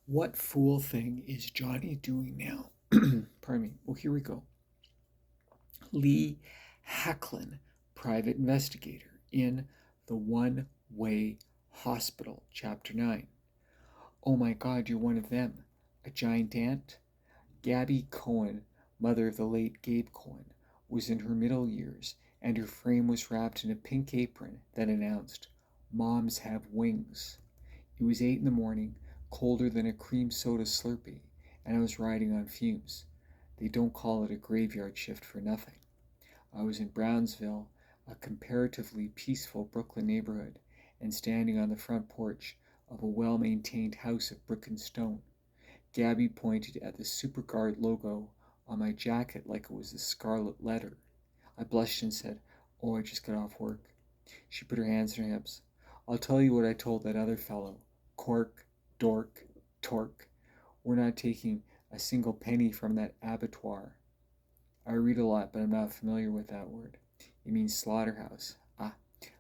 What fool thing is Johnny doing now? Pardon me. Well, here we go. Lee Hacklin, private investigator in The One Way Hospital, Chapter 9. Oh my God, you're one of them. A giant ant? Gabby Cohen, mother of the late Gabe Cohen, was in her middle years, and her frame was wrapped in a pink apron that announced, "Moms have wings." It was 8 in the morning, colder than a cream soda Slurpee, and I was riding on fumes. They don't call it a graveyard shift for nothing. I was in Brownsville, a comparatively peaceful Brooklyn neighborhood, and standing on the front porch of a well-maintained house of brick and stone. Gabby pointed at the Superguard logo on my jacket like it was the scarlet letter. I blushed and said, "Oh, I just got off work." She put her hands on her hips. "I'll tell you what I told that other fellow. Cork, dork, torque. We're not taking a single penny from that abattoir." I read a lot, but I'm not familiar with that word. It means slaughterhouse. Ah,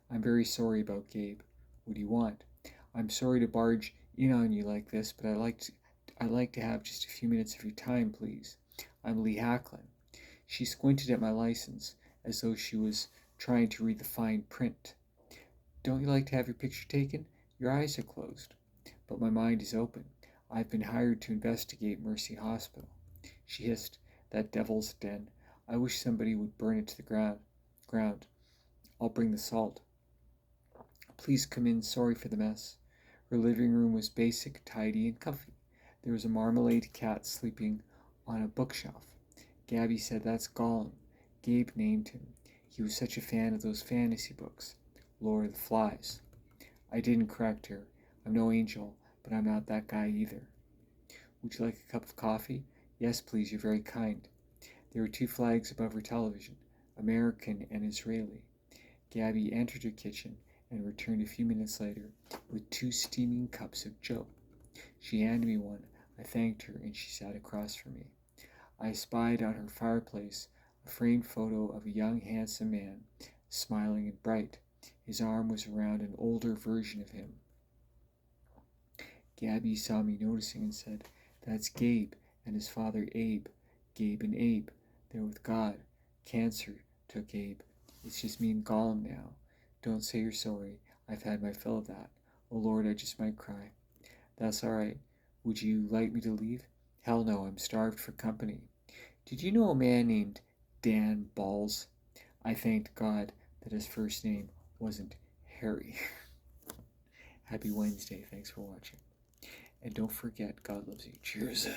I'm very sorry about Gabe. What do you want? I'm sorry to barge in on you like this, but I'd like to have just a few minutes of your time, please. I'm Lee Hacklin. She squinted at my license, as though she was trying to read the fine print. "Don't you like to have your picture taken? Your eyes are closed." "But my mind is open. I've been hired to investigate Mercy Hospital." She hissed, "That devil's den. I wish somebody would burn it to the ground. I'll bring the salt." "Please come in. Sorry for the mess." Her living room was basic, tidy, and comfy. There was a marmalade cat sleeping on a bookshelf. Gabby said, "That's Gollum. Gabe named him. He was such a fan of those fantasy books. Lord of the Flies." I didn't correct her. I'm no angel, but I'm not that guy either. "Would you like a cup of coffee?" "Yes, please. You're very kind." There were two flags above her television, American and Israeli. Gabby entered her kitchen and returned a few minutes later with 2 steaming cups of joe. She handed me one. I thanked her, and she sat across from me. I spied on her fireplace a framed photo of a young, handsome man, smiling and bright. His arm was around an older version of him. Gabby saw me noticing and said, "That's Gabe and his father Abe. Gabe and Abe. They're with God. Cancer took Abe. It's just me and Gollum now. Don't say you're sorry. I've had my fill of that. Oh Lord, I just might cry." "That's all right. Would you like me to leave?" "Hell no, I'm starved for company." "Did you know a man named Dan Balls?" I thanked God that his first name wasn't Harry. Happy Wednesday. Thanks for watching. And don't forget, God loves you. Cheers.